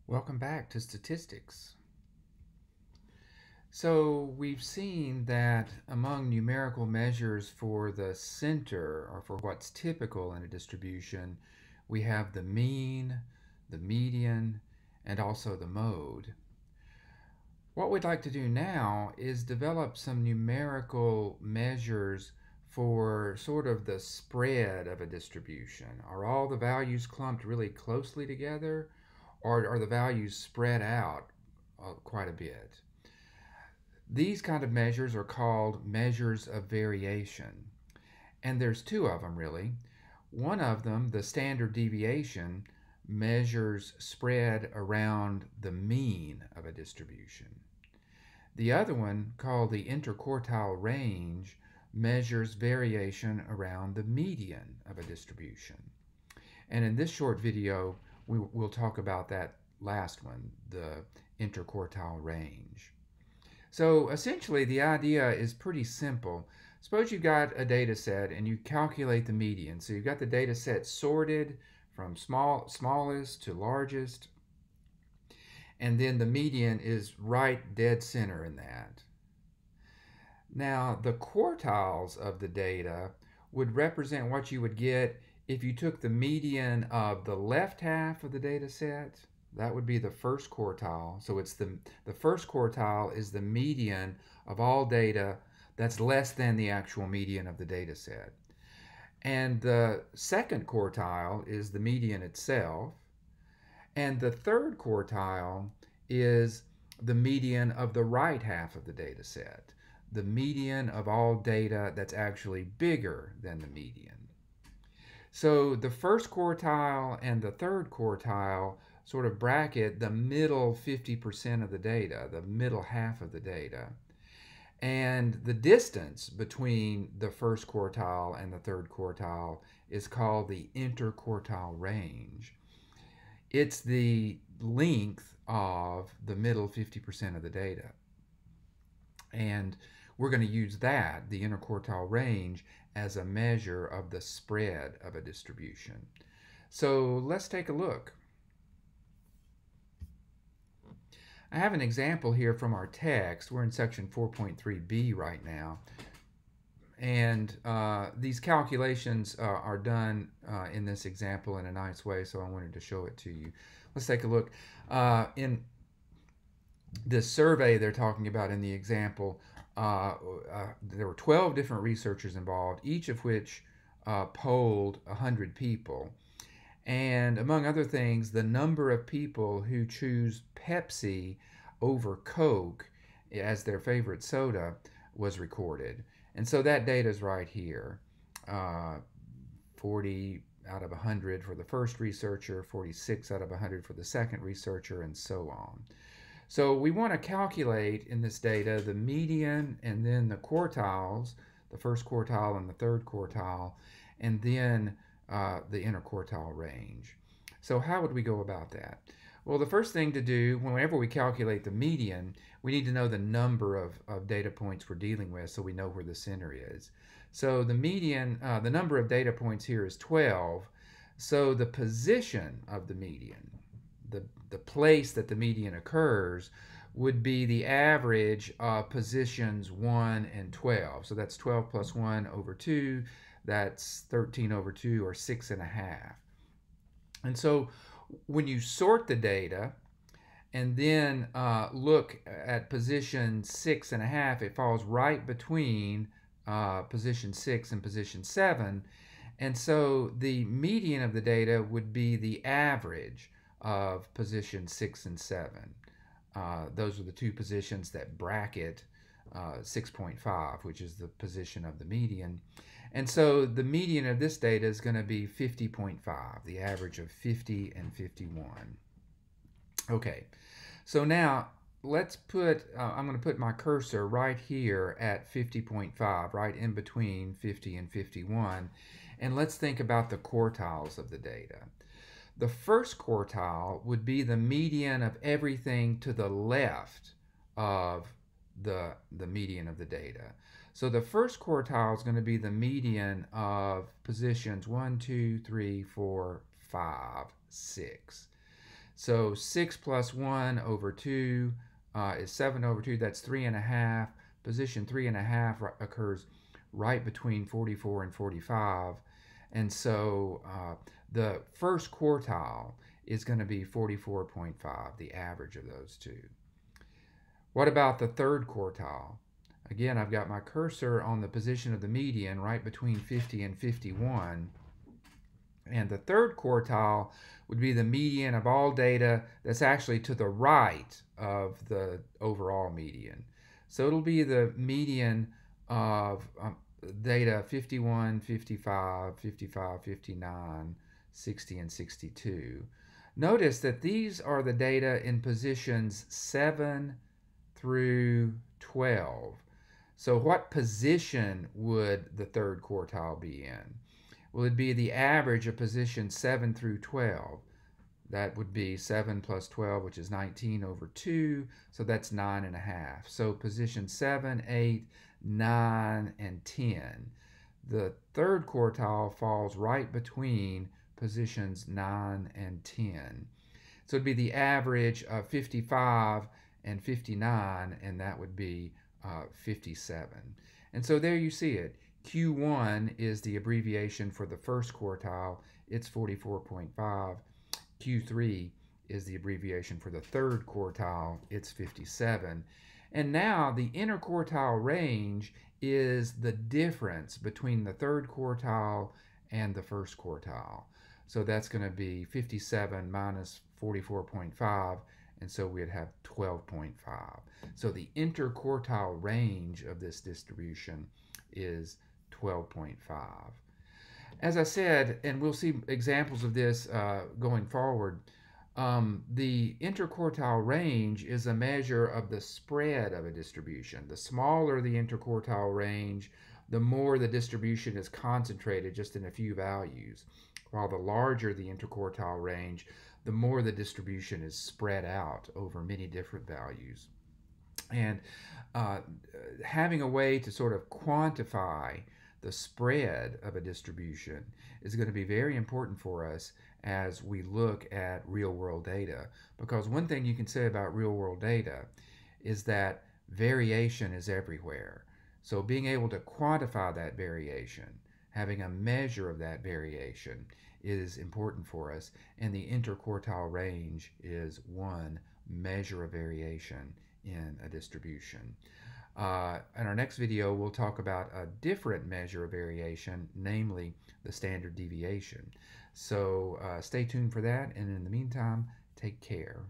Welcome back to statistics. So we've seen that among numerical measures for the center, or for what's typical in a distribution, we have the mean, the median, and also the mode. What we'd like to do now is develop some numerical measures for sort of the spread of a distribution. Are all the values clumped really closely together, or are the values spread out quite a bit? These kind of measures are called measures of variation. And there's two of them really. One of them, the standard deviation, measures spread around the mean of a distribution. The other one, called the interquartile range, measures variation around the median of a distribution. And in this short video, we'll talk about that last one, the interquartile range. So essentially, the idea is pretty simple. Suppose you've got a data set and you calculate the median. So you've got the data set sorted from smallest to largest, and then the median is right dead center in that. Now, the quartiles of the data would represent what you would get if you took the median of the left half of the data set. That would be the first quartile. So it's the first quartile is the median of all data that's less than the actual median of the data set. And the second quartile is the median itself. And the third quartile is the median of the right half of the data set, the median of all data that's actually bigger than the median. So the first quartile and the third quartile sort of bracket the middle 50% of the data, the middle half of the data. And the distance between the first quartile and the third quartile is called the interquartile range. It's the length of the middle 50% of the data. And we're going to use that, the interquartile range, as a measure of the spread of a distribution. So let's take a look. I have an example here from our text. We're in section 4.3b right now. And these calculations are done in this example in a nice way, so I wanted to show it to you. Let's take a look. In this survey they're talking about in the example, there were 12 different researchers involved, each of which polled 100 people. And among other things, the number of people who choose Pepsi over Coke as their favorite soda was recorded. And so that data is right here. 40 out of 100 for the first researcher, 46 out of 100 for the second researcher, and so on. So we want to calculate in this data the median and then the quartiles, the first quartile and the third quartile, and then the interquartile range. So how would we go about that? Well, the first thing to do, whenever we calculate the median, we need to know the number of data points we're dealing with so we know where the center is. So the median, the number of data points here is 12. So the position of the median, the place that the median occurs, would be the average of positions 1 and 12. So that's 12 plus 1 over 2. That's 13 over 2, or 6.5. And so when you sort the data and then look at position 6.5, it falls right between position 6 and position 7. And so the median of the data would be the average of position 6 and 7. Those are the two positions that bracket 6.5, which is the position of the median. And so the median of this data is going to be 50.5, the average of 50 and 51. Okay, so now let's put, I'm going to put my cursor right here at 50.5, right in between 50 and 51. And let's think about the quartiles of the data. The first quartile would be the median of everything to the left of the median of the data. So the first quartile is going to be the median of positions 1, 2, 3, 4, 5, 6. So 6 plus 1 over 2 is 7 over 2. That's 3.5. Position 3.5 occurs right between 44 and 45. And so the first quartile is going to be 44.5, the average of those two. What about the third quartile? Again, I've got my cursor on the position of the median right between 50 and 51. And the third quartile would be the median of all data that's actually to the right of the overall median. So it'll be the median of data 51, 55, 55, 59, 60, and 62. Notice that these are the data in positions 7 through 12. So what position would the third quartile be in? Well, it'd be the average of positions 7 through 12. That would be 7 plus 12, which is 19 over 2, so that's 9.5. So position 7, 8, 9, and 10. The third quartile falls right between positions 9 and 10. So it'd be the average of 55 and 59, and that would be 57. And so there you see it. Q1 is the abbreviation for the first quartile. It's 44.5. Q3 is the abbreviation for the third quartile. It's 57. And now the interquartile range is the difference between the third quartile and the first quartile. So that's going to be 57 minus 44.5, and so we'd have 12.5. So the interquartile range of this distribution is 12.5. As I said, and we'll see examples of this going forward, the interquartile range is a measure of the spread of a distribution. The smaller the interquartile range, the more the distribution is concentrated just in a few values, while the larger the interquartile range, the more the distribution is spread out over many different values. And having a way to sort of quantify the spread of a distribution is going to be very important for us as we look at real-world data. Because one thing you can say about real-world data is that variation is everywhere. So being able to quantify that variation, having a measure of that variation, is important for us. And the interquartile range is one measure of variation in a distribution. In our next video, we'll talk about a different measure of variation, namely the standard deviation. So stay tuned for that, and in the meantime, take care.